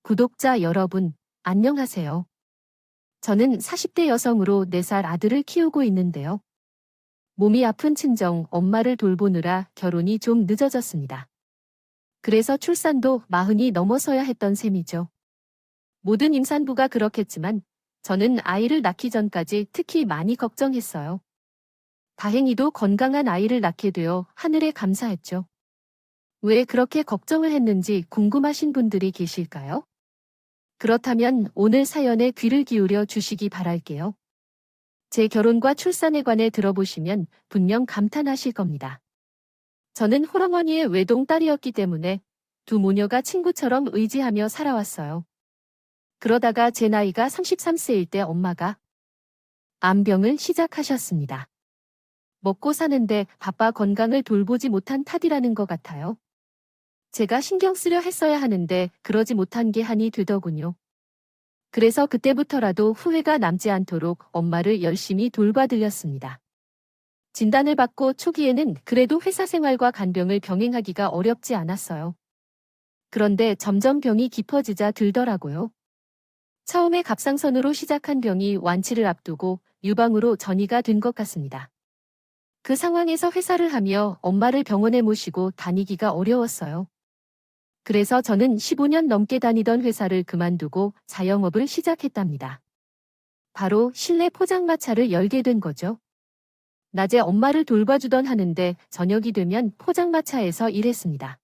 구독자 여러분, 안녕하세요. 저는 40대 여성으로 4살 아들을 키우고 있는데요. 몸이 아픈 친정 엄마를 돌보느라 결혼이 좀 늦어졌습니다. 그래서 출산도 40이 넘어서야 했던 셈이죠. 모든 임산부가 그렇겠지만 저는 아이를 낳기 전까지 특히 많이 걱정했어요. 다행히도 건강한 아이를 낳게 되어 하늘에 감사했죠. 왜 그렇게 걱정을 했는지 궁금하신 분들이 계실까요? 그렇다면 오늘 사연에 귀를 기울여 주시기 바랄게요. 제 결혼과 출산에 관해 들어보시면 분명 감탄하실 겁니다. 저는 홀어머니의 외동딸이었기 때문에 두 모녀가 친구처럼 의지하며 살아왔어요. 그러다가 제 나이가 33세일 때 엄마가 암병을 시작하셨습니다. 먹고 사는데 바빠 건강을 돌보지 못한 탓이라는 것 같아요. 제가 신경 쓰려 했어야 하는데 그러지 못한 게 한이 되더군요. 그래서 그때부터라도 후회가 남지 않도록 엄마를 열심히 돌봐드렸습니다. 진단을 받고 초기에는 그래도 회사 생활과 간병을 병행하기가 어렵지 않았어요. 그런데 점점 병이 깊어지자 들더라고요. 처음에 갑상선으로 시작한 병이 완치를 앞두고 유방으로 전이가 된 것 같습니다. 그 상황에서 회사를 하며 엄마를 병원에 모시고 다니기가 어려웠어요. 그래서 저는 15년 넘게 다니던 회사를 그만두고 자영업을 시작했답니다. 바로 실내 포장마차를 열게 된 거죠. 낮에 엄마를 돌봐주던 하는데 저녁이 되면 포장마차에서 일했습니다.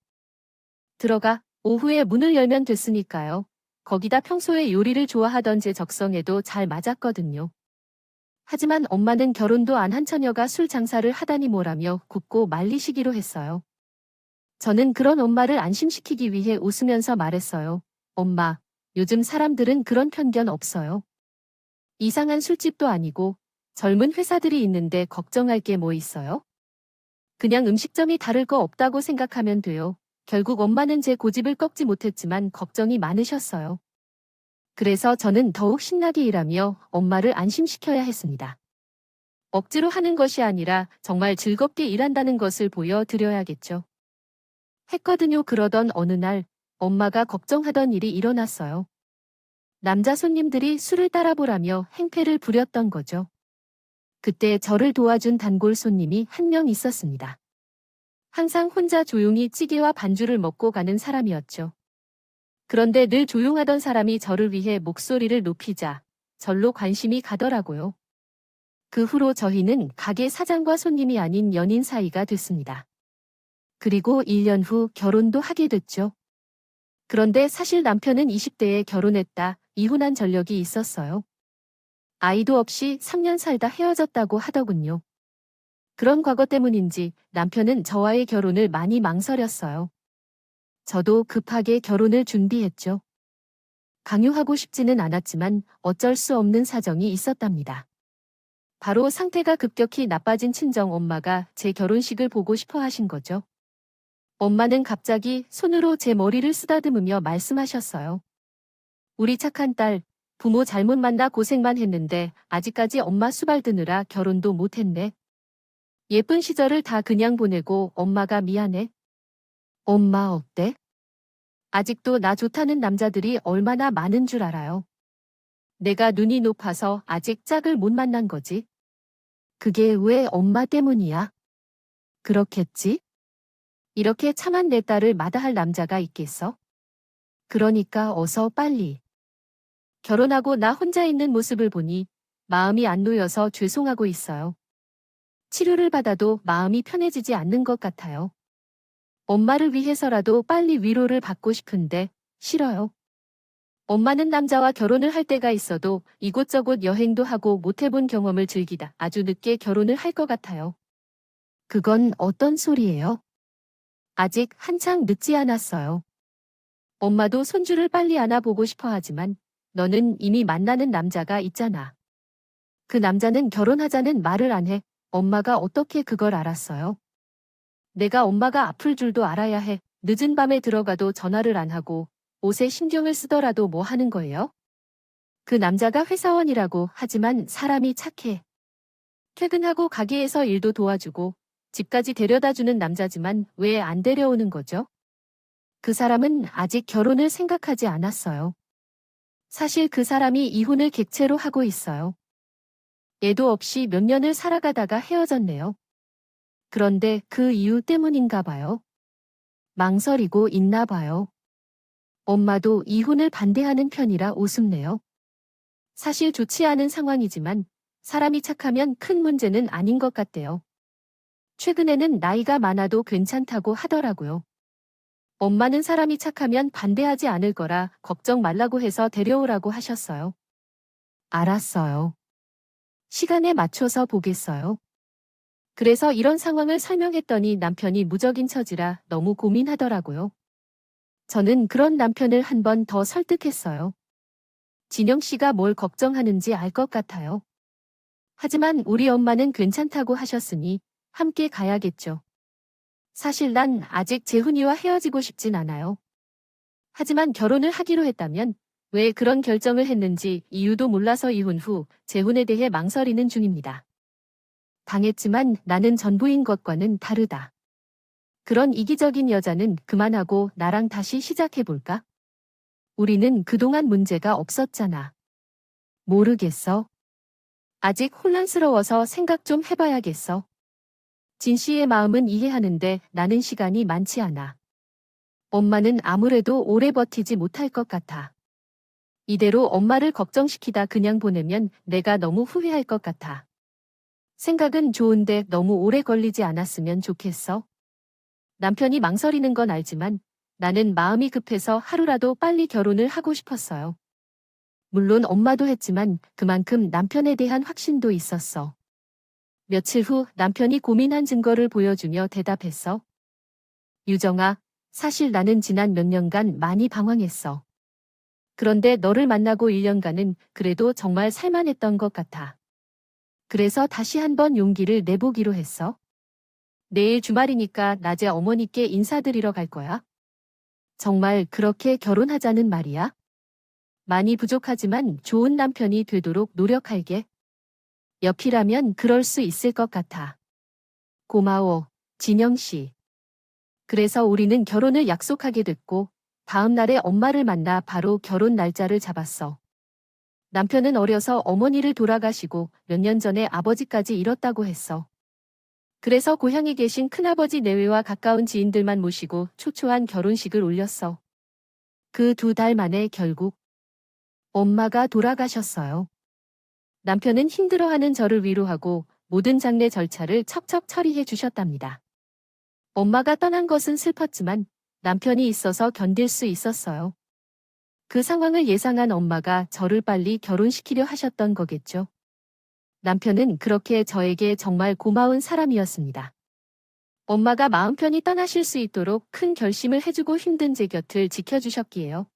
들어가 오후에 문을 열면 됐으니까요. 거기다 평소에 요리를 좋아하던 제 적성에도 잘 맞았거든요. 하지만 엄마는 결혼도 안 한 처녀가 술 장사를 하다니 뭐라며 굽고 말리시기로 했어요. 저는 그런 엄마를 안심시키기 위해 웃으면서 말했어요. 엄마, 요즘 사람들은 그런 편견 없어요. 이상한 술집도 아니고 젊은 회사들이 있는데 걱정할 게 뭐 있어요? 그냥 음식점이 다를 거 없다고 생각하면 돼요. 결국 엄마는 제 고집을 꺾지 못했지만 걱정이 많으셨어요. 그래서 저는 더욱 신나게 일하며 엄마를 안심시켜야 했습니다. 억지로 하는 것이 아니라 정말 즐겁게 일한다는 것을 보여드려야겠죠. 했거든요. 그러던 어느 날 엄마가 걱정하던 일이 일어났어요. 남자 손님들이 술을 따라보라며 행패를 부렸던 거죠. 그때 저를 도와준 단골 손님이 한 명 있었습니다. 항상 혼자 조용히 찌개와 반주를 먹고 가는 사람이었죠. 그런데 늘 조용하던 사람이 저를 위해 목소리를 높이자 절로 관심이 가더라고요. 그 후로 저희는 가게 사장과 손님이 아닌 연인 사이가 됐습니다. 그리고 1년 후 결혼도 하게 됐죠. 그런데 사실 남편은 20대에 결혼했다 이혼한 전력이 있었어요. 아이도 없이 3년 살다 헤어졌다고 하더군요. 그런 과거 때문인지 남편은 저와의 결혼을 많이 망설였어요. 저도 급하게 결혼을 준비했죠. 강요하고 싶지는 않았지만 어쩔 수 없는 사정이 있었답니다. 바로 상태가 급격히 나빠진 친정 엄마가 제 결혼식을 보고 싶어 하신 거죠. 엄마는 갑자기 손으로 제 머리를 쓰다듬으며 말씀하셨어요. 우리 착한 딸, 부모 잘못 만나 고생만 했는데 아직까지 엄마 수발 드느라 결혼도 못했네. 예쁜 시절을 다 그냥 보내고 엄마가 미안해. 엄마 어때? 아직도 나 좋다는 남자들이 얼마나 많은 줄 알아요. 내가 눈이 높아서 아직 짝을 못 만난 거지. 그게 왜 엄마 때문이야? 그렇겠지? 이렇게 참한 내 딸을 마다할 남자가 있겠어? 그러니까 어서 빨리. 결혼하고 나 혼자 있는 모습을 보니 마음이 안 놓여서 죄송하고 있어요. 치료를 받아도 마음이 편해지지 않는 것 같아요. 엄마를 위해서라도 빨리 위로를 받고 싶은데 싫어요. 엄마는 남자와 결혼을 할 때가 있어도 이곳저곳 여행도 하고 못 해본 경험을 즐기다 아주 늦게 결혼을 할 것 같아요. 그건 어떤 소리예요? 아직 한창 늦지 않았어요. 엄마도 손주를 빨리 안아보고 싶어 하지만 너는 이미 만나는 남자가 있잖아. 그 남자는 결혼하자는 말을 안 해. 엄마가 어떻게 그걸 알았어요? 내가 엄마가 아플 줄도 알아야 해. 늦은 밤에 들어가도 전화를 안 하고 옷에 신경을 쓰더라도 뭐 하는 거예요? 그 남자가 회사원이라고 하지만 사람이 착해. 퇴근하고 가게에서 일도 도와주고 집까지 데려다주는 남자지만 왜 안 데려오는 거죠? 그 사람은 아직 결혼을 생각하지 않았어요. 사실 그 사람이 이혼을 객체로 하고 있어요. 애도 없이 몇 년을 살아가다가 헤어졌네요. 그런데 그 이유 때문인가 봐요. 망설이고 있나 봐요. 엄마도 이혼을 반대하는 편이라 우습네요. 사실 좋지 않은 상황이지만 사람이 착하면 큰 문제는 아닌 것 같대요. 최근에는 나이가 많아도 괜찮다고 하더라고요. 엄마는 사람이 착하면 반대하지 않을 거라 걱정 말라고 해서 데려오라고 하셨어요. 알았어요. 시간에 맞춰서 보겠어요. 그래서 이런 상황을 설명했더니 남편이 무적인 처지라 너무 고민하더라고요. 저는 그런 남편을 한 번 더 설득했어요. 진영 씨가 뭘 걱정하는지 알 것 같아요. 하지만 우리 엄마는 괜찮다고 하셨으니 함께 가야겠죠. 사실 난 아직 재훈이와 헤어지고 싶진 않아요. 하지만 결혼을 하기로 했다면 왜 그런 결정을 했는지 이유도 몰라서 이혼 후 재혼에 대해 망설이는 중입니다. 당했지만 나는 전부인 것과는 다르다. 그런 이기적인 여자는 그만하고 나랑 다시 시작해볼까? 우리는 그동안 문제가 없었잖아. 모르겠어. 아직 혼란스러워서 생각 좀 해봐야겠어. 진 씨의 마음은 이해하는데 나는 시간이 많지 않아. 엄마는 아무래도 오래 버티지 못할 것 같아. 이대로 엄마를 걱정시키다 그냥 보내면 내가 너무 후회할 것 같아. 생각은 좋은데 너무 오래 걸리지 않았으면 좋겠어. 남편이 망설이는 건 알지만 나는 마음이 급해서 하루라도 빨리 결혼을 하고 싶었어요. 물론 엄마도 했지만 그만큼 남편에 대한 확신도 있었어. 며칠 후 남편이 고민한 증거를 보여주며 대답했어. 유정아, 사실 나는 지난 몇 년간 많이 방황했어. 그런데 너를 만나고 1년간은 그래도 정말 살만했던 것 같아. 그래서 다시 한번 용기를 내보기로 했어. 내일 주말이니까 낮에 어머니께 인사드리러 갈 거야. 정말 그렇게 결혼하자는 말이야? 많이 부족하지만 좋은 남편이 되도록 노력할게. 옆이라면 그럴 수 있을 것 같아. 고마워, 진영 씨. 그래서 우리는 결혼을 약속하게 됐고, 다음 날에 엄마를 만나 바로 결혼 날짜를 잡았어. 남편은 어려서 어머니를 돌아가시고 몇 년 전에 아버지까지 잃었다고 했어. 그래서 고향에 계신 큰아버지 내외와 가까운 지인들만 모시고 초초한 결혼식을 올렸어. 그 2달 만에 결국 엄마가 돌아가셨어요. 남편은 힘들어하는 저를 위로하고 모든 장례 절차를 척척 처리해 주셨답니다. 엄마가 떠난 것은 슬펐지만 남편이 있어서 견딜 수 있었어요. 그 상황을 예상한 엄마가 저를 빨리 결혼시키려 하셨던 거겠죠. 남편은 그렇게 저에게 정말 고마운 사람이었습니다. 엄마가 마음 편히 떠나실 수 있도록 큰 결심을 해주고 힘든 제 곁을 지켜주셨기에요.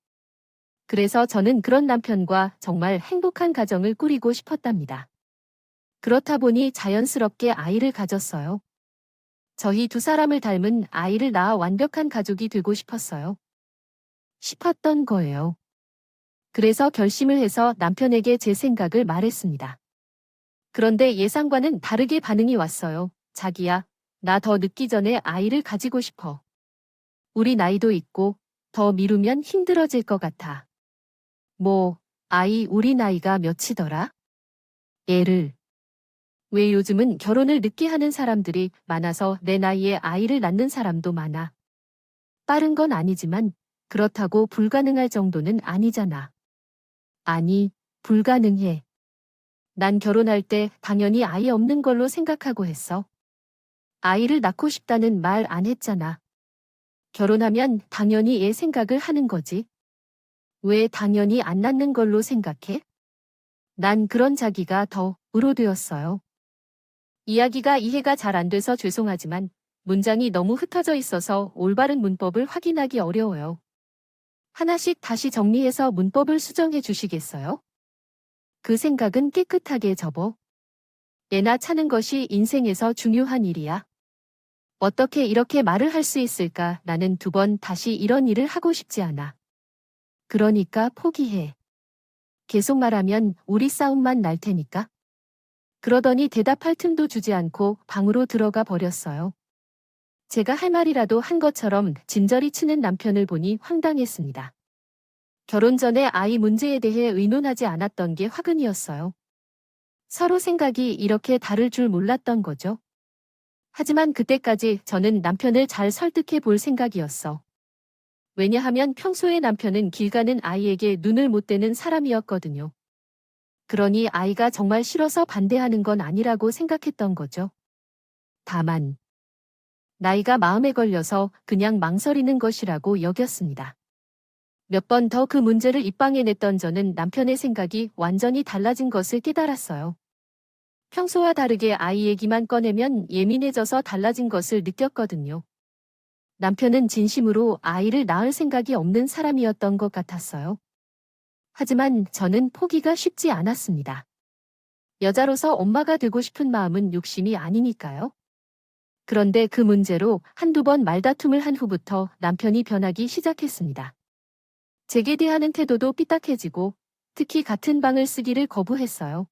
그래서 저는 그런 남편과 정말 행복한 가정을 꾸리고 싶었답니다. 그렇다 보니 자연스럽게 아이를 가졌어요. 저희 2사람을 닮은 아이를 낳아 완벽한 가족이 되고 싶었던 거예요. 그래서 결심을 해서 남편에게 제 생각을 말했습니다. 그런데 예상과는 다르게 반응이 왔어요. 자기야, 나 더 늦기 전에 아이를 가지고 싶어. 우리 나이도 있고 더 미루면 힘들어질 것 같아. 뭐, 아이 우리 나이가 몇이더라? 애를. 왜 요즘은 결혼을 늦게 하는 사람들이 많아서 내 나이에 아이를 낳는 사람도 많아. 빠른 건 아니지만 그렇다고 불가능할 정도는 아니잖아. 아니, 불가능해. 난 결혼할 때 당연히 아이 없는 걸로 생각하고 했어. 아이를 낳고 싶다는 말 안 했잖아. 결혼하면 당연히 애 생각을 하는 거지. 왜 당연히 안 낳는 걸로 생각해? 난 그런 자기가 더 의로되었어요. 이야기가 이해가 잘 안 돼서 죄송하지만 문장이 너무 흩어져 있어서 올바른 문법을 확인하기 어려워요. 하나씩 다시 정리해서 문법을 수정해 주시겠어요? 그 생각은 깨끗하게 접어. 애나 차는 것이 인생에서 중요한 일이야. 어떻게 이렇게 말을 할 수 있을까? 나는 2번 다시 이런 일을 하고 싶지 않아. 그러니까 포기해. 계속 말하면 우리 싸움만 날 테니까. 그러더니 대답할 틈도 주지 않고 방으로 들어가 버렸어요. 제가 할 말이라도 한 것처럼 진저리 치는 남편을 보니 황당했습니다. 결혼 전에 아이 문제에 대해 의논하지 않았던 게 화근이었어요. 서로 생각이 이렇게 다를 줄 몰랐던 거죠. 하지만 그때까지 저는 남편을 잘 설득해 볼 생각이었어. 왜냐하면 평소에 남편은 길 가는 아이에게 눈을 못 떼는 사람이었거든요. 그러니 아이가 정말 싫어서 반대하는 건 아니라고 생각했던 거죠. 다만, 나이가 마음에 걸려서 그냥 망설이는 것이라고 여겼습니다. 몇 번 더 그 문제를 입방해냈던 저는 남편의 생각이 완전히 달라진 것을 깨달았어요. 평소와 다르게 아이 얘기만 꺼내면 예민해져서 달라진 것을 느꼈거든요. 남편은 진심으로 아이를 낳을 생각이 없는 사람이었던 것 같았어요. 하지만 저는 포기가 쉽지 않았습니다. 여자로서 엄마가 되고 싶은 마음은 욕심이 아니니까요. 그런데 그 문제로 한두 번 말다툼을 한 후부터 남편이 변하기 시작했습니다. 제게 대하는 태도도 삐딱해지고 특히 같은 방을 쓰기를 거부했어요.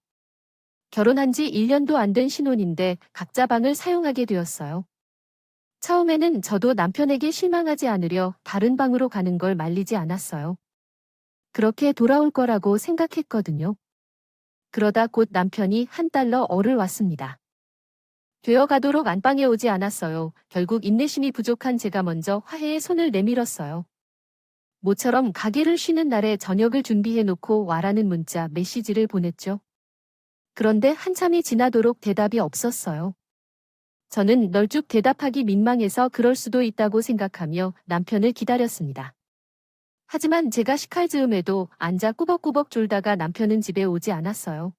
결혼한 지 1년도 안 된 신혼인데 각자 방을 사용하게 되었어요. 처음에는 저도 남편에게 실망하지 않으려 다른 방으로 가는 걸 말리지 않았어요. 그렇게 돌아올 거라고 생각했거든요. 그러다 곧 남편이 $1를 왔습니다. 되어 가도록 안방에 오지 않았어요. 결국 인내심이 부족한 제가 먼저 화해의 손을 내밀었어요. 모처럼 가게를 쉬는 날에 저녁을 준비해 놓고 와라는 문자 메시지를 보냈죠. 그런데 한참이 지나도록 대답이 없었어요. 저는 널쭉 대답하기 민망해서 그럴 수도 있다고 생각하며 남편을 기다렸습니다. 하지만 제가 식칼즈음에도 앉아 꾸벅꾸벅 졸다가 남편은 집에 오지 않았어요.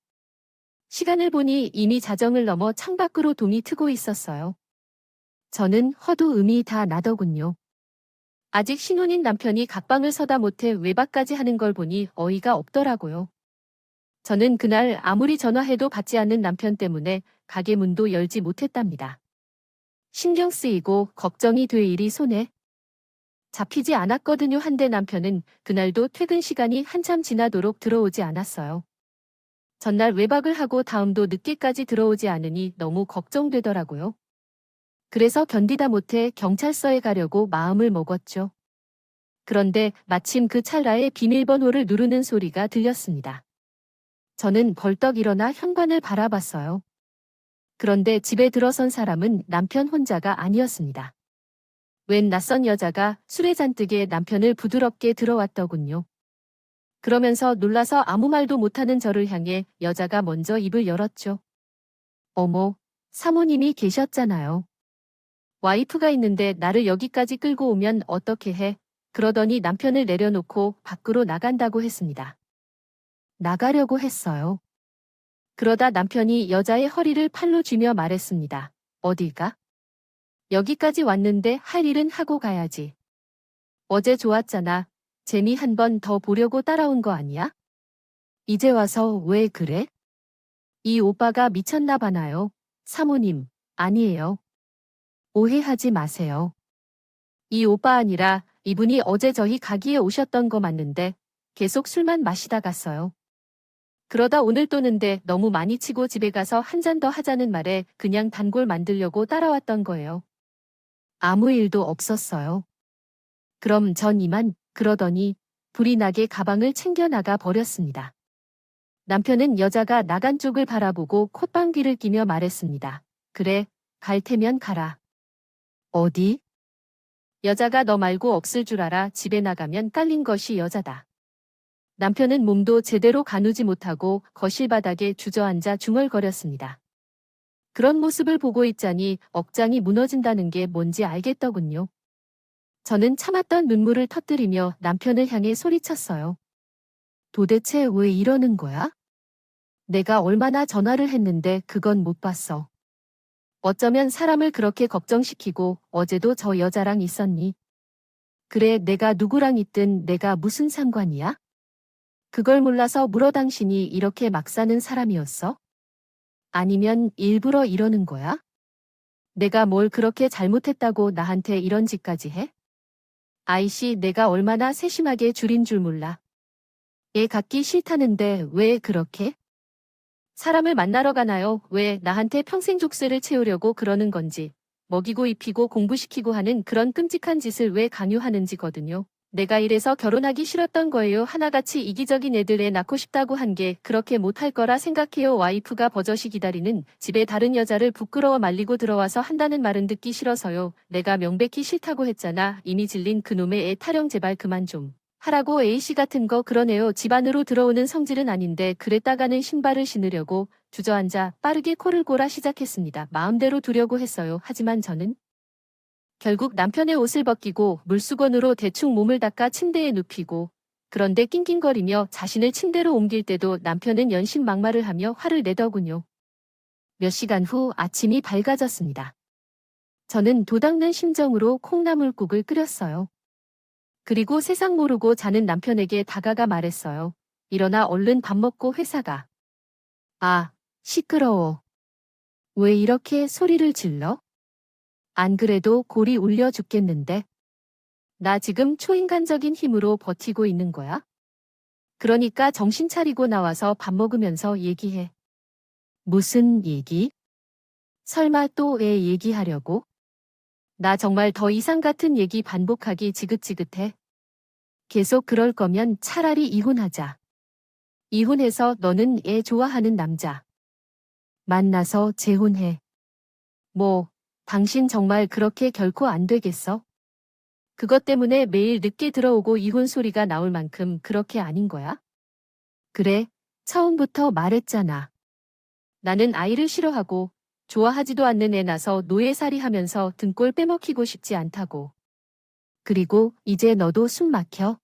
시간을 보니 이미 자정을 넘어 창밖으로 동이 트고 있었어요. 저는 허도 음이 다 나더군요. 아직 신혼인 남편이 각방을 서다 못해 외박까지 하는 걸 보니 어이가 없더라고요. 저는 그날 아무리 전화해도 받지 않는 남편 때문에 가게 문도 열지 못했답니다. 신경 쓰이고 걱정이 돼 일이 손에 잡히지 않았거든요. 한데 남편은 그날도 퇴근 시간이 한참 지나도록 들어오지 않았어요. 전날 외박을 하고 다음도 늦게까지 들어오지 않으니 너무 걱정되더라고요. 그래서 견디다 못해 경찰서에 가려고 마음을 먹었죠. 그런데 마침 그 찰나에 비밀번호를 누르는 소리가 들렸습니다. 저는 벌떡 일어나 현관을 바라봤어요. 그런데 집에 들어선 사람은 남편 혼자가 아니었습니다. 웬 낯선 여자가 술에 잔뜩에 남편을 부드럽게 들어왔더군요. 그러면서 놀라서 아무 말도 못하는 저를 향해 여자가 먼저 입을 열었죠. 어머, 사모님이 계셨잖아요. 와이프가 있는데 나를 여기까지 끌고 오면 어떻게 해? 그러더니 남편을 내려놓고 밖으로 나간다고 했습니다. 나가려고 했어요. 그러다 남편이 여자의 허리를 팔로 쥐며 말했습니다. 어딜 가? 여기까지 왔는데 할 일은 하고 가야지. 어제 좋았잖아. 재미 한 번 더 보려고 따라온 거 아니야? 이제 와서 왜 그래? 이 오빠가 미쳤나 봐나요. 사모님, 아니에요. 오해하지 마세요. 이 오빠 아니라 이분이 어제 저희 가게에 오셨던 거 맞는데 계속 술만 마시다 갔어요. 그러다 오늘 또는데 너무 많이 치고 집에 가서 한 잔 더 하자는 말에 그냥 단골 만들려고 따라왔던 거예요. 아무 일도 없었어요. 그럼 전 이만 그러더니 불이 나게 가방을 챙겨 나가 버렸습니다. 남편은 여자가 나간 쪽을 바라보고 콧방귀를 끼며 말했습니다. 그래, 갈 테면 가라. 어디? 여자가 너 말고 없을 줄 알아. 집에 나가면 깔린 것이 여자다. 남편은 몸도 제대로 가누지 못하고 거실 바닥에 주저앉아 중얼거렸습니다. 그런 모습을 보고 있자니 억장이 무너진다는 게 뭔지 알겠더군요. 저는 참았던 눈물을 터뜨리며 남편을 향해 소리쳤어요. 도대체 왜 이러는 거야? 내가 얼마나 전화를 했는데 그건 못 봤어. 어쩌면 사람을 그렇게 걱정시키고 어제도 저 여자랑 있었니? 그래, 내가 누구랑 있든 내가 무슨 상관이야? 그걸 몰라서 물어 당신이 이렇게 막 사는 사람이었어? 아니면 일부러 이러는 거야? 내가 뭘 그렇게 잘못했다고 나한테 이런 짓까지 해? 아이씨, 내가 얼마나 세심하게 줄인 줄 몰라. 애 갖기 싫다는데 왜 그렇게? 사람을 만나러 가나요? 왜 나한테 평생 족쇄를 채우려고 그러는 건지. 먹이고 입히고 공부시키고 하는 그런 끔찍한 짓을 왜 강요하는지거든요. 내가 이래서 결혼하기 싫었던 거예요. 하나같이 이기적인 애들 애 낳고 싶다고 한 게 그렇게 못할 거라 생각해요. 와이프가 버젓이 기다리는 집에 다른 여자를 부끄러워 말리고 들어와서 한다는 말은 듣기 싫어서요. 내가 명백히 싫다고 했잖아. 이미 질린 그놈의 애 타령 제발 그만 좀 하라고. A씨 같은 거 그러네요. 집 안으로 들어오는 성질은 아닌데 그랬다가는 신발을 신으려고 주저앉아 빠르게 코를 골아 시작했습니다. 마음대로 두려고 했어요. 하지만 저는 결국 남편의 옷을 벗기고 물수건으로 대충 몸을 닦아 침대에 눕히고, 그런데 낑낑거리며 자신을 침대로 옮길 때도 남편은 연신 막말을 하며 화를 내더군요. 몇 시간 후 아침이 밝아졌습니다. 저는 도닦는 심정으로 콩나물국을 끓였어요. 그리고 세상 모르고 자는 남편에게 다가가 말했어요. 일어나 얼른 밥 먹고 회사 가. 아, 시끄러워. 왜 이렇게 소리를 질러? 안 그래도 골이 울려 죽겠는데. 나 지금 초인간적인 힘으로 버티고 있는 거야? 그러니까 정신 차리고 나와서 밥 먹으면서 얘기해. 무슨 얘기? 설마 또 애 얘기하려고? 나 정말 더 이상 같은 얘기 반복하기 지긋지긋해. 계속 그럴 거면 차라리 이혼하자. 이혼해서 너는 애 좋아하는 남자 만나서 재혼해. 뭐, 당신 정말 그렇게 결코 안 되겠어? 그것 때문에 매일 늦게 들어오고 이혼 소리가 나올 만큼 그렇게 아닌 거야? 그래, 처음부터 말했잖아. 나는 아이를 싫어하고 좋아하지도 않는 애 낳아서 노예살이 하면서 등골 빼먹히고 싶지 않다고. 그리고 이제 너도 숨 막혀?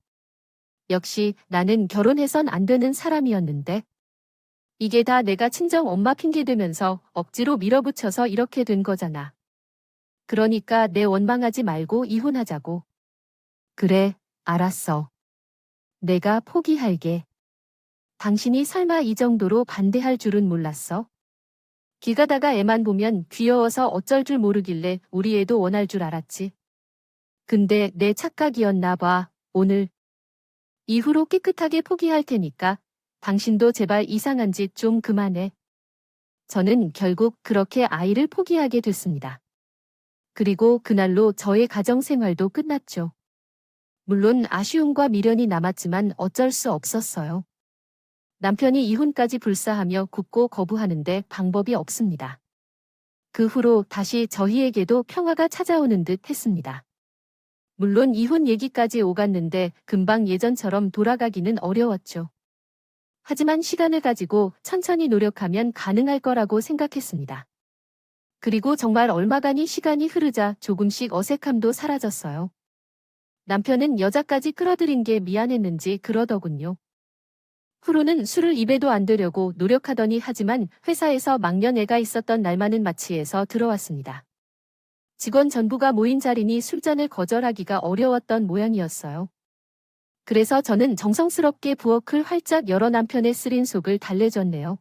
역시 나는 결혼해선 안 되는 사람이었는데. 이게 다 내가 친정 엄마 핑계 대면서 억지로 밀어붙여서 이렇게 된 거잖아. 그러니까 내 원망하지 말고 이혼하자고. 그래, 알았어. 내가 포기할게. 당신이 설마 이 정도로 반대할 줄은 몰랐어? 길 가다가 애만 보면 귀여워서 어쩔 줄 모르길래 우리 애도 원할 줄 알았지. 근데 내 착각이었나 봐. 오늘 이후로 깨끗하게 포기할 테니까 당신도 제발 이상한 짓 좀 그만해. 저는 결국 그렇게 아이를 포기하게 됐습니다. 그리고 그날로 저의 가정 생활도 끝났죠. 물론 아쉬움과 미련이 남았지만 어쩔 수 없었어요. 남편이 이혼까지 불사하며 굳고 거부하는데 방법이 없습니다. 그 후로 다시 저희에게도 평화가 찾아오는 듯 했습니다. 물론 이혼 얘기까지 오갔는데 금방 예전처럼 돌아가기는 어려웠죠. 하지만 시간을 가지고 천천히 노력하면 가능할 거라고 생각했습니다. 그리고 정말 얼마간이 시간이 흐르자 조금씩 어색함도 사라졌어요. 남편은 여자까지 끌어들인 게 미안했는지 그러더군요. 후로는 술을 입에도 안 대려고 노력하더니 하지만 회사에서 막년애가 있었던 날만은 마취해서 들어왔습니다. 직원 전부가 모인 자리니 술잔을 거절하기가 어려웠던 모양이었어요. 그래서 저는 정성스럽게 부엌을 활짝 열어 남편의 쓰린 속을 달래줬네요.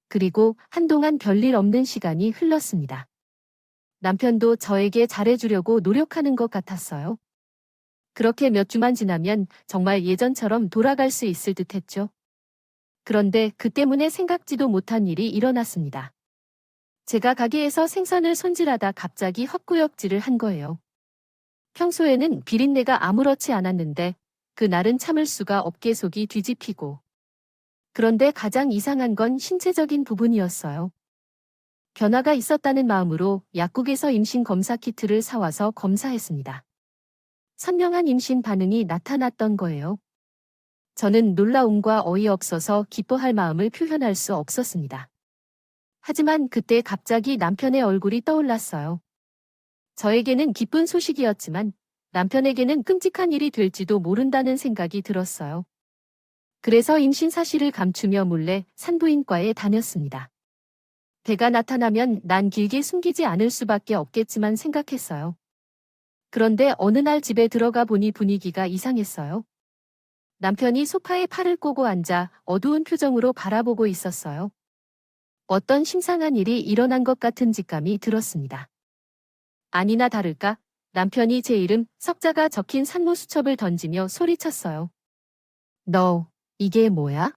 그리고 한동안 별일 없는 시간이 흘렀습니다. 남편도 저에게 잘해주려고 노력하는 것 같았어요. 그렇게 몇 주만 지나면 정말 예전처럼 돌아갈 수 있을 듯 했죠. 그런데 그 때문에 생각지도 못한 일이 일어났습니다. 제가 가게에서 생선을 손질하다 갑자기 헛구역질을 한 거예요. 평소에는 비린내가 아무렇지 않았는데 그날은 참을 수가 없게 속이 뒤집히고. 그런데 가장 이상한 건 신체적인 부분이었어요. 변화가 있었다는 마음으로 약국에서 임신 검사 키트를 사와서 검사했습니다. 선명한 임신 반응이 나타났던 거예요. 저는 놀라움과 어이없어서 기뻐할 마음을 표현할 수 없었습니다. 하지만 그때 갑자기 남편의 얼굴이 떠올랐어요. 저에게는 기쁜 소식이었지만 남편에게는 끔찍한 일이 될지도 모른다는 생각이 들었어요. 그래서 임신 사실을 감추며 몰래 산부인과에 다녔습니다. 배가 나타나면 난 길게 숨기지 않을 수밖에 없겠지만 생각했어요. 그런데 어느 날 집에 들어가 보니 분위기가 이상했어요. 남편이 소파에 팔을 꼬고 앉아 어두운 표정으로 바라보고 있었어요. 어떤 심상한 일이 일어난 것 같은 직감이 들었습니다. 아니나 다를까 남편이 제 이름 석자가 적힌 산모수첩을 던지며 소리쳤어요. 너, 이게 뭐야?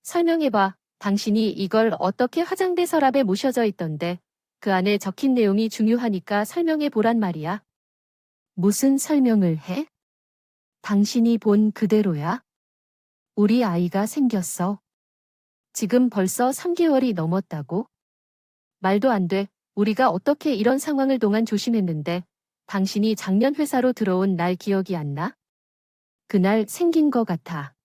설명해봐. 당신이 이걸 어떻게 화장대 서랍에 모셔져 있던데 그 안에 적힌 내용이 중요하니까 설명해 보란 말이야. 무슨 설명을 해? 당신이 본 그대로야. 우리 아이가 생겼어. 지금 벌써 3개월이 넘었다고? 말도 안 돼. 우리가 어떻게 이런 상황을 동안 조심했는데 당신이 작년 회사로 들어온 날 기억이 안 나? 그날 생긴 거 같아.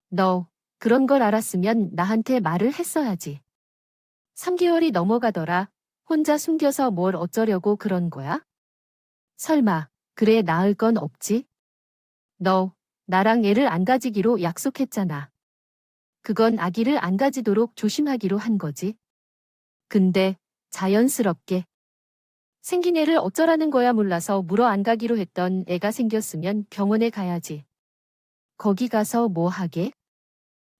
너 그런 걸 알았으면 나한테 말을 했어야지. 3개월이 넘어가더라. 혼자 숨겨서 뭘 어쩌려고 그런 거야? 설마 그래 나을 건 없지? 너 나랑 애를 안 가지기로 약속했잖아. 그건 아기를 안 가지도록 조심하기로 한 거지. 근데 자연스럽게 생긴 애를 어쩌라는 거야 몰라서 물어 안 가기로 했던 애가 생겼으면 병원에 가야지. 거기 가서 뭐 하게?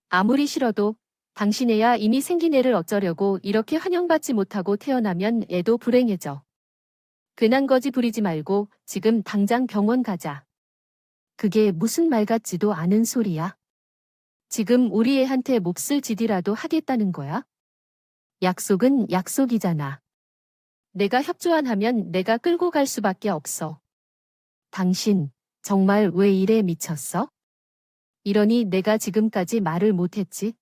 아무리 싫어도 당신 애야 이미 생긴 애를 어쩌려고 이렇게 환영받지 못하고 태어나면 애도 불행해져. 괜한 거지 부리지 말고 지금 당장 병원 가자. 그게 무슨 말 같지도 않은 소리야. 지금 우리 애한테 몹쓸 짓이라도 하겠다는 거야? 약속은 약속이잖아. 내가 협조 안 하면 내가 끌고 갈 수밖에 없어. 당신, 정말 왜 이래 미쳤어? 이러니 내가 지금까지 말을 못했지.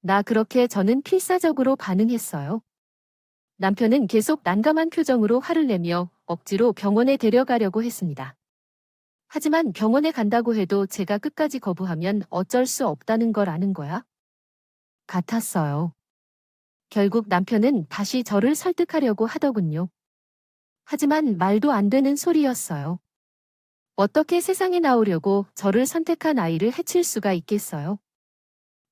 나 그렇게 저는 필사적으로 반응했어요. 남편은 계속 난감한 표정으로 화를 내며 억지로 병원에 데려가려고 했습니다. 하지만 병원에 간다고 해도 제가 끝까지 거부하면 어쩔 수 없다는 걸 아는 거야. 같았어요. 결국 남편은 다시 저를 설득하려고 하더군요. 하지만 말도 안 되는 소리였어요. 어떻게 세상에 나오려고 저를 선택한 아이를 해칠 수가 있겠어요?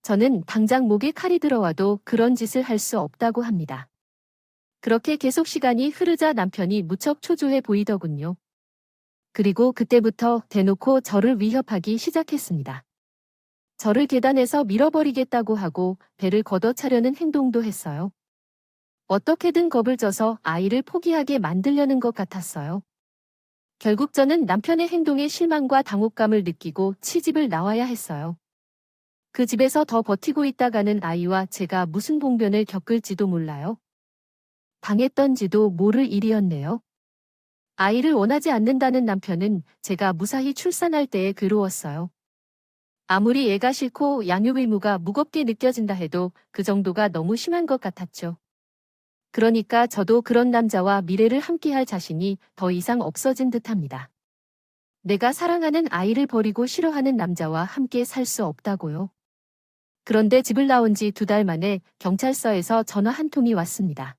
저는 당장 목에 칼이 들어와도 그런 짓을 할 수 없다고 합니다. 그렇게 계속 시간이 흐르자 남편이 무척 초조해 보이더군요. 그리고 그때부터 대놓고 저를 위협하기 시작했습니다. 저를 계단에서 밀어버리겠다고 하고 배를 걷어차려는 행동도 했어요. 어떻게든 겁을 줘서 아이를 포기하게 만들려는 것 같았어요. 결국 저는 남편의 행동에 실망과 당혹감을 느끼고 시집을 나와야 했어요. 그 집에서 더 버티고 있다가는 아이와 제가 무슨 봉변을 겪을지도 몰라요. 당했던지도 모를 일이었네요. 아이를 원하지 않는다는 남편은 제가 무사히 출산할 때에 괴로웠어요. 아무리 애가 싫고 양육 의무가 무겁게 느껴진다 해도 그 정도가 너무 심한 것 같았죠. 그러니까 저도 그런 남자와 미래를 함께할 자신이 더 이상 없어진 듯합니다. 내가 사랑하는 아이를 버리고 싫어하는 남자와 함께 살 수 없다고요. 그런데 집을 나온 지 2달 만에 경찰서에서 전화 한 통이 왔습니다.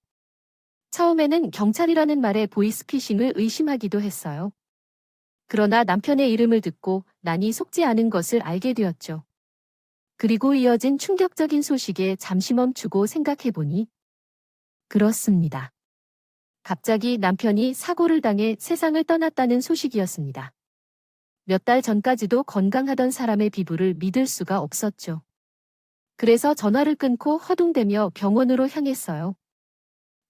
처음에는 경찰이라는 말에 보이스피싱을 의심하기도 했어요. 그러나 남편의 이름을 듣고 난이 속지 않은 것을 알게 되었죠. 그리고 이어진 충격적인 소식에 잠시 멈추고 생각해보니 그렇습니다. 갑자기 남편이 사고를 당해 세상을 떠났다는 소식이었습니다. 몇 달 전까지도 건강하던 사람의 비부를 믿을 수가 없었죠. 그래서 전화를 끊고 허둥대며 병원으로 향했어요.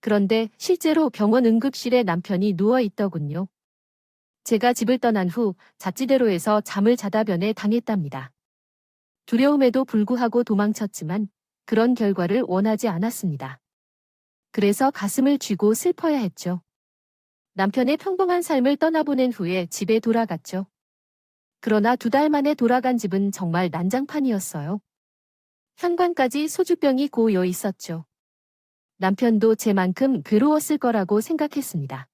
그런데 실제로 병원 응급실에 남편이 누워 있더군요. 제가 집을 떠난 후 자취대로에서 잠을 자다 변해 당했답니다. 두려움에도 불구하고 도망쳤지만 그런 결과를 원하지 않았습니다. 그래서 가슴을 쥐고 슬퍼야 했죠. 남편의 평범한 삶을 떠나보낸 후에 집에 돌아갔죠. 그러나 2달 만에 돌아간 집은 정말 난장판이었어요. 현관까지 소주병이 고여 있었죠. 남편도 제만큼 괴로웠을 거라고 생각했습니다.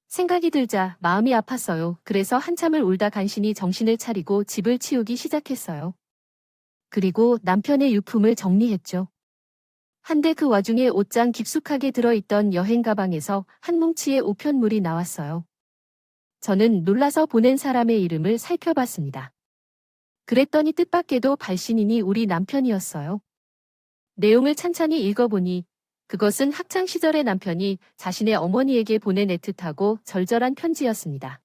생각이 들자 마음이 아팠어요. 그래서 한참을 울다 간신히 정신을 차리고 집을 치우기 시작했어요. 그리고 남편의 유품을 정리했죠. 한데 그 와중에 옷장 깊숙하게 들어있던 여행 가방에서 한 뭉치의 우편물이 나왔어요. 저는 놀라서 보낸 사람의 이름을 살펴봤습니다. 그랬더니 뜻밖에도 발신인이 우리 남편이었어요. 내용을 찬찬히 읽어보니 그것은 학창시절의 남편이 자신의 어머니에게 보낸 애틋하고 절절한 편지였습니다.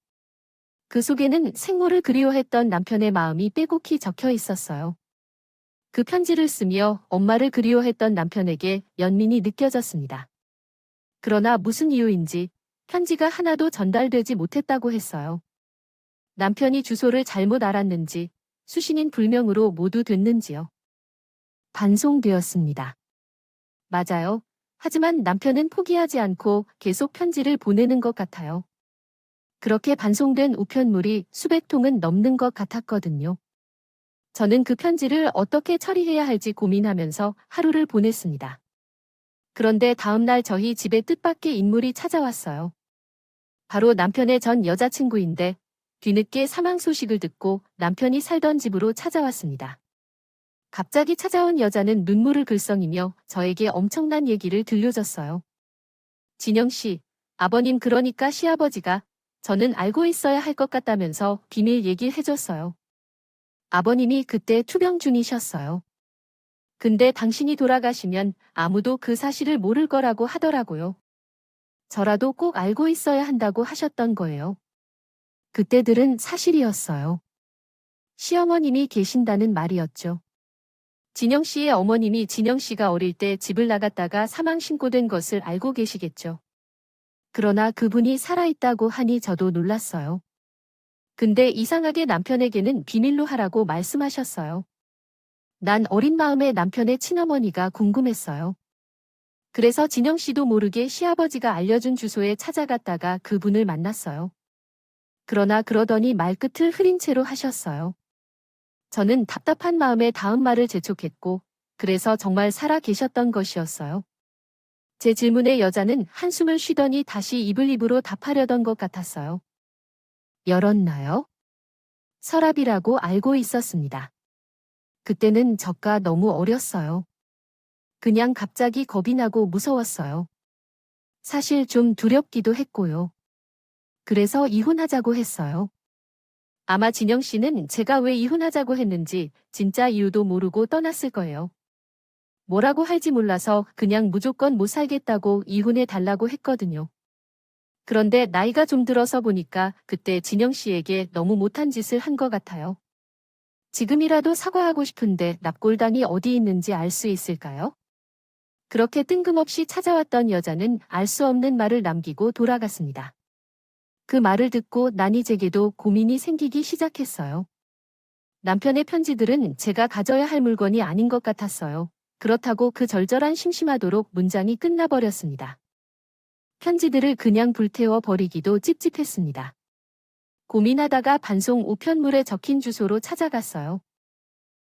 그 속에는 생모를 그리워했던 남편의 마음이 빼곡히 적혀 있었어요. 그 편지를 쓰며 엄마를 그리워했던 남편에게 연민이 느껴졌습니다. 그러나 무슨 이유인지 편지가 하나도 전달되지 못했다고 했어요. 남편이 주소를 잘못 알았는지 수신인 불명으로 모두 됐는지요. 반송되었습니다. 맞아요. 하지만 남편은 포기하지 않고 계속 편지를 보내는 것 같아요. 그렇게 반송된 우편물이 수백 통은 넘는 것 같았거든요. 저는 그 편지를 어떻게 처리해야 할지 고민하면서 하루를 보냈습니다. 그런데 다음날 저희 집에 뜻밖의 인물이 찾아왔어요. 바로 남편의 전 여자친구인데 뒤늦게 사망 소식을 듣고 남편이 살던 집으로 찾아왔습니다. 갑자기 찾아온 여자는 눈물을 글썽이며 저에게 엄청난 얘기를 들려줬어요. 진영 씨, 아버님 그러니까 시아버지가 저는 알고 있어야 할 것 같다면서 비밀 얘기를 해줬어요. 아버님이 그때 투병 중이셨어요. 근데 당신이 돌아가시면 아무도 그 사실을 모를 거라고 하더라고요. 저라도 꼭 알고 있어야 한다고 하셨던 거예요. 그때들은 사실이었어요. 시어머님이 계신다는 말이었죠. 진영 씨의 어머님이 진영 씨가 어릴 때 집을 나갔다가 사망 신고된 것을 알고 계시겠죠. 그러나 그분이 살아있다고 하니 저도 놀랐어요. 근데 이상하게 남편에게는 비밀로 하라고 말씀하셨어요. 난 어린 마음에 남편의 친어머니가 궁금했어요. 그래서 진영 씨도 모르게 시아버지가 알려준 주소에 찾아갔다가 그분을 만났어요. 그러나 그러더니 말끝을 흐린 채로 하셨어요. 저는 답답한 마음에 다음 말을 재촉했고, 그래서 정말 살아 계셨던 것이었어요. 제 질문에 여자는 한숨을 쉬더니 다시 입을 입으로 답하려던 것 같았어요. 열었나요? 서랍이라고 알고 있었습니다. 그때는 저가 너무 어렸어요. 그냥 갑자기 겁이 나고 무서웠어요. 사실 좀 두렵기도 했고요. 그래서 이혼하자고 했어요. 아마 진영 씨는 제가 왜 이혼하자고 했는지 진짜 이유도 모르고 떠났을 거예요. 뭐라고 할지 몰라서 그냥 무조건 못 살겠다고 이혼해 달라고 했거든요. 그런데 나이가 좀 들어서 보니까 그때 진영 씨에게 너무 못한 짓을 한 것 같아요. 지금이라도 사과하고 싶은데 납골당이 어디 있는지 알 수 있을까요? 그렇게 뜬금없이 찾아왔던 여자는 알 수 없는 말을 남기고 돌아갔습니다. 그 말을 듣고 나니 제게도 고민이 생기기 시작했어요. 남편의 편지들은 제가 가져야 할 물건이 아닌 것 같았어요. 그렇다고 그 절절한 심심하도록 문장이 끝나버렸습니다. 편지들을 그냥 불태워 버리기도 찝찝했습니다. 고민하다가 반송 우편물에 적힌 주소로 찾아갔어요.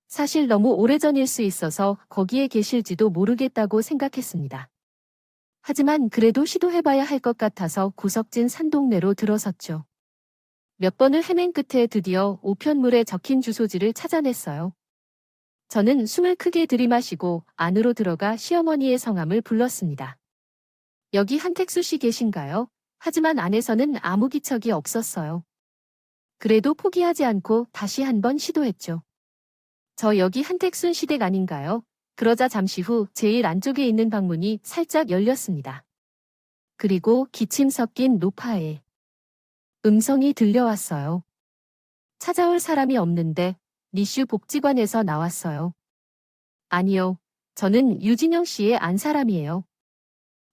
사실 너무 오래전일 수 있어서 거기에 계실지도 모르겠다고 생각했습니다. 하지만 그래도 시도해봐야 할 것 같아서 구석진 산동네로 들어섰죠. 몇 번을 헤맨 끝에 드디어 우편물에 적힌 주소지를 찾아냈어요. 저는 숨을 크게 들이마시고 안으로 들어가 시어머니의 성함을 불렀습니다. 여기 한택수 씨 계신가요? 하지만 안에서는 아무 기척이 없었어요. 그래도 포기하지 않고 다시 한번 시도했죠. 저 여기 한택순 시댁 아닌가요? 그러자 잠시 후 제일 안쪽에 있는 방문이 살짝 열렸습니다. 그리고 기침 섞인 노파의 음성이 들려왔어요. 찾아올 사람이 없는데 니슈 복지관에서 나왔어요. 아니요. 저는 유진영 씨의 안 사람이에요.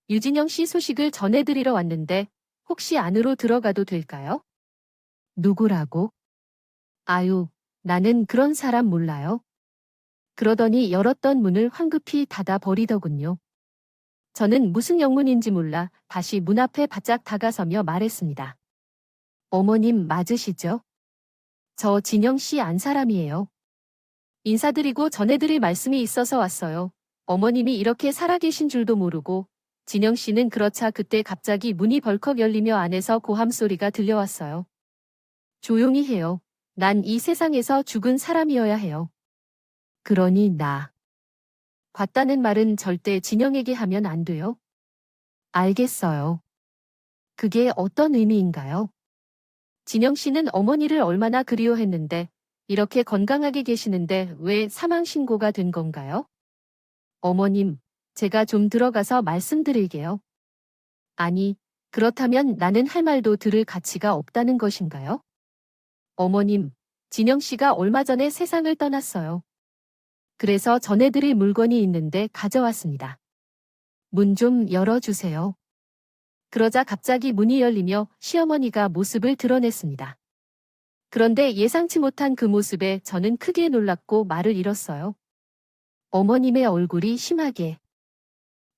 유진영 씨 소식을 전해드리러 왔는데 혹시 안으로 들어가도 될까요? 누구라고? 아유, 나는 그런 사람 몰라요. 그러더니 열었던 문을 황급히 닫아 버리더군요. 저는 무슨 영문인지 몰라 다시 문 앞에 바짝 다가서며 말했습니다. 어머님 맞으시죠? 저 진영 씨 안 사람이에요. 인사드리고 전해드릴 말씀이 있어서 왔어요. 어머님이 이렇게 살아계신 줄도 모르고 진영 씨는 그렇자 그때 갑자기 문이 벌컥 열리며 안에서 고함 소리가 들려왔어요. 조용히 해요. 난 이 세상에서 죽은 사람이어야 해요. 그러니 나. 봤다는 말은 절대 진영에게 하면 안 돼요. 알겠어요. 그게 어떤 의미인가요? 진영 씨는 어머니를 얼마나 그리워했는데 이렇게 건강하게 계시는데 왜 사망 신고가 된 건가요? 어머님, 제가 좀 들어가서 말씀드릴게요. 아니, 그렇다면 나는 할 말도 들을 가치가 없다는 것인가요? 어머님, 진영 씨가 얼마 전에 세상을 떠났어요. 그래서 전해드릴 물건이 있는데 가져왔습니다. 문 좀 열어주세요. 그러자 갑자기 문이 열리며 시어머니가 모습을 드러냈습니다. 그런데 예상치 못한 그 모습에 저는 크게 놀랐고 말을 잃었어요. 어머님의 얼굴이 심하게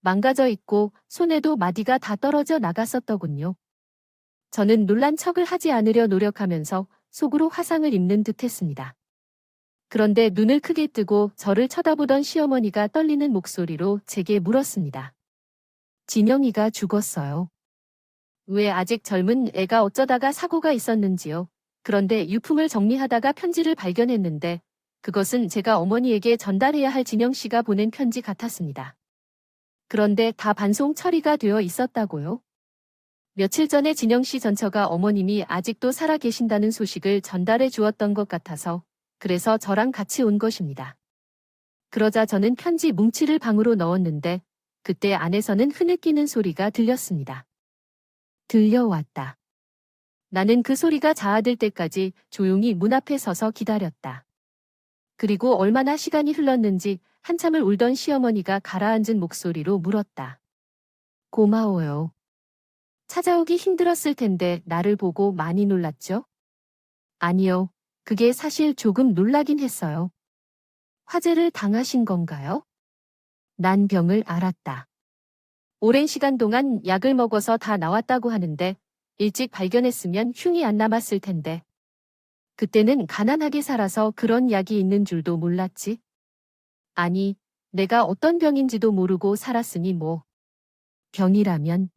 망가져 있고 손에도 마디가 다 떨어져 나갔었더군요. 저는 놀란 척을 하지 않으려 노력하면서 속으로 화상을 입는 듯했습니다. 그런데 눈을 크게 뜨고 저를 쳐다보던 시어머니가 떨리는 목소리로 제게 물었습니다. 진영이가 죽었어요. 왜 아직 젊은 애가 어쩌다가 사고가 있었는지요. 그런데 유품을 정리하다가 편지를 발견했는데 그것은 제가 어머니에게 전달해야 할 진영 씨가 보낸 편지 같았습니다. 그런데 다 반송 처리가 되어 있었다고요? 며칠 전에 진영 씨 전처가 어머님이 아직도 살아 계신다는 소식을 전달해 주었던 것 같아서 그래서 저랑 같이 온 것입니다. 그러자 저는 편지 뭉치를 방으로 넣었는데 그때 안에서는 흐느끼는 소리가 들렸습니다. 들려왔다. 나는 그 소리가 자아들 때까지 조용히 문 앞에 서서 기다렸다. 그리고 얼마나 시간이 흘렀는지 한참을 울던 시어머니가 가라앉은 목소리로 물었다. 고마워요. 찾아오기 힘들었을 텐데 나를 보고 많이 놀랐죠? 아니요. 그게 사실 조금 놀라긴 했어요. 화재를 당하신 건가요? 난 병을 앓았다. 오랜 시간 동안 약을 먹어서 다 나왔다고 하는데 일찍 발견했으면 흉이 안 남았을 텐데. 그때는 가난하게 살아서 그런 약이 있는 줄도 몰랐지. 아니, 내가 어떤 병인지도 모르고 살았으니 뭐. 병이라면.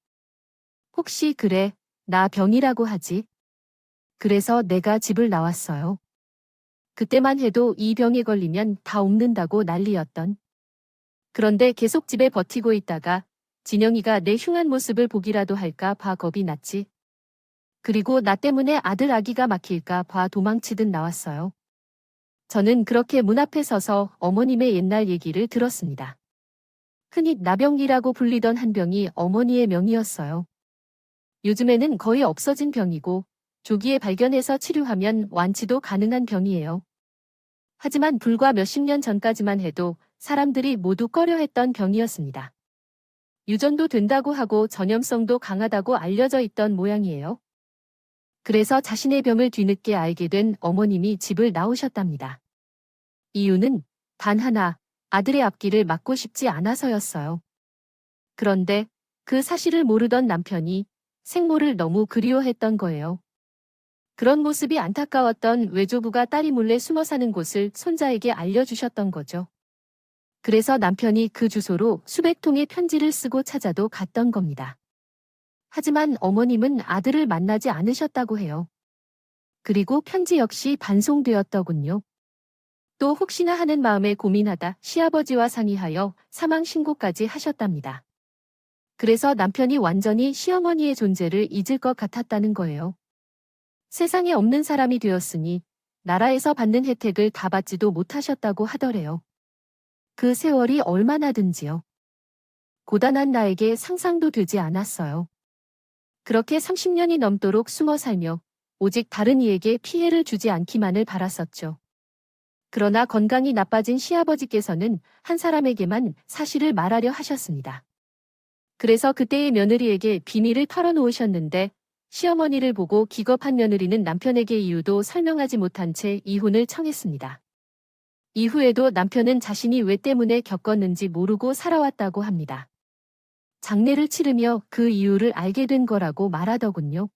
혹시 그래, 나 병이라고 하지. 그래서 내가 집을 나왔어요. 그때만 해도 이 병에 걸리면 다 옮는다고 난리였던. 그런데 계속 집에 버티고 있다가 진영이가 내 흉한 모습을 보기라도 할까 봐 겁이 났지. 그리고 나 때문에 아들 아기가 막힐까 봐 도망치듯 나왔어요. 저는 그렇게 문 앞에 서서 어머님의 옛날 얘기를 들었습니다. 흔히 나병이라고 불리던 한 병이 어머니의 명이었어요. 요즘에는 거의 없어진 병이고 조기에 발견해서 치료하면 완치도 가능한 병이에요. 하지만 불과 몇십 년 전까지만 해도 사람들이 모두 꺼려했던 병이었습니다. 유전도 된다고 하고 전염성도 강하다고 알려져 있던 모양이에요. 그래서 자신의 병을 뒤늦게 알게 된 어머님이 집을 나오셨답니다. 이유는 단 하나, 아들의 앞길을 막고 싶지 않아서였어요. 그런데 그 사실을 모르던 남편이 생모를 너무 그리워했던 거예요. 그런 모습이 안타까웠던 외조부가 딸이 몰래 숨어 사는 곳을 손자에게 알려주셨던 거죠. 그래서 남편이 그 주소로 수백 통의 편지를 쓰고 찾아도 갔던 겁니다. 하지만 어머님은 아들을 만나지 않으셨다고 해요. 그리고 편지 역시 반송되었더군요. 또 혹시나 하는 마음에 고민하다 시아버지와 상의하여 사망 신고까지 하셨답니다. 그래서 남편이 완전히 시어머니의 존재를 잊을 것 같았다는 거예요. 세상에 없는 사람이 되었으니 나라에서 받는 혜택을 다 받지도 못하셨다고 하더래요. 그 세월이 얼마나든지요. 고단한 나에게 상상도 되지 않았어요. 그렇게 30년이 넘도록 숨어 살며 오직 다른 이에게 피해를 주지 않기만을 바랐었죠. 그러나 건강이 나빠진 시아버지께서는 한 사람에게만 사실을 말하려 하셨습니다. 그래서 그때의 며느리에게 비밀을 털어놓으셨는데 시어머니를 보고 기겁한 며느리는 남편에게 이유도 설명하지 못한 채 이혼을 청했습니다. 이후에도 남편은 자신이 왜 때문에 겪었는지 모르고 살아왔다고 합니다. 장례를 치르며 그 이유를 알게 된 거라고 말하더군요.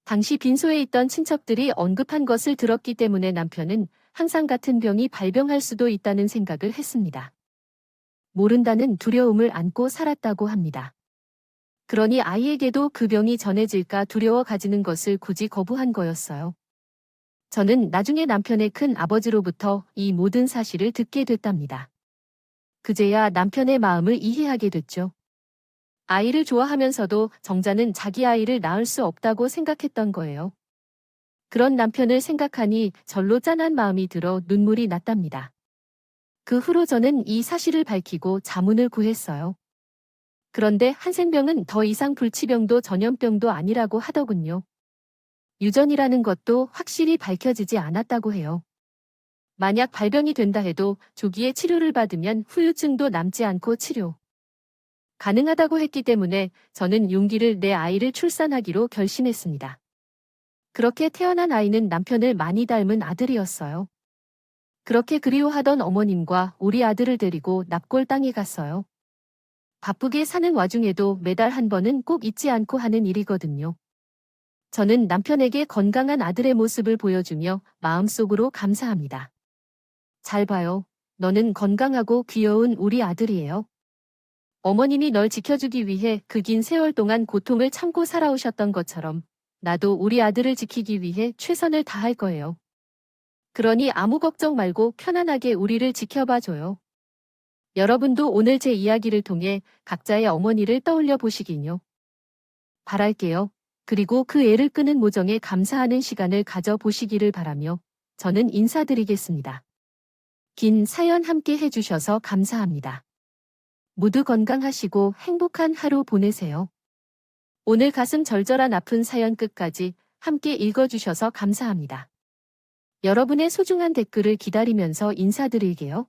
당시 빈소에 있던 친척들이 언급한 것을 들었기 때문에 남편은 항상 같은 병이 발병할 수도 있다는 생각을 했습니다. 모른다는 두려움을 안고 살았다고 합니다. 그러니 아이에게도 그 병이 전해질까 두려워 가지는 것을 굳이 거부한 거였어요. 저는 나중에 남편의 큰 아버지로부터 이 모든 사실을 듣게 됐답니다. 그제야 남편의 마음을 이해하게 됐죠. 아이를 좋아하면서도 정자는 자기 아이를 낳을 수 없다고 생각했던 거예요. 그런 남편을 생각하니 절로 짠한 마음이 들어 눈물이 났답니다. 그 후로 저는 이 사실을 밝히고 자문을 구했어요. 그런데 한센병은 더 이상 불치병도 전염병도 아니라고 하더군요. 유전이라는 것도 확실히 밝혀지지 않았다고 해요. 만약 발병이 된다 해도 조기에 치료를 받으면 후유증도 남지 않고 치료 가능하다고 했기 때문에 저는 용기를 내 아이를 출산하기로 결심했습니다. 그렇게 태어난 아이는 남편을 많이 닮은 아들이었어요. 그렇게 그리워하던 어머님과 우리 아들을 데리고 납골 땅에 갔어요. 바쁘게 사는 와중에도 매달 한 번은 꼭 잊지 않고 하는 일이거든요. 저는 남편에게 건강한 아들의 모습을 보여주며 마음속으로 감사합니다. 잘 봐요. 너는 건강하고 귀여운 우리 아들이에요. 어머님이 널 지켜주기 위해 그 긴 세월 동안 고통을 참고 살아오셨던 것처럼 나도 우리 아들을 지키기 위해 최선을 다할 거예요. 그러니 아무 걱정 말고 편안하게 우리를 지켜봐 줘요. 여러분도 오늘 제 이야기를 통해 각자의 어머니를 떠올려 보시긴요. 바랄게요. 그리고 그 애를 끄는 모정에 감사하는 시간을 가져보시기를 바라며 저는 인사드리겠습니다. 긴 사연 함께 해주셔서 감사합니다. 모두 건강하시고 행복한 하루 보내세요. 오늘 가슴 절절한 아픈 사연 끝까지 함께 읽어주셔서 감사합니다. 여러분의 소중한 댓글을 기다리면서 인사드릴게요.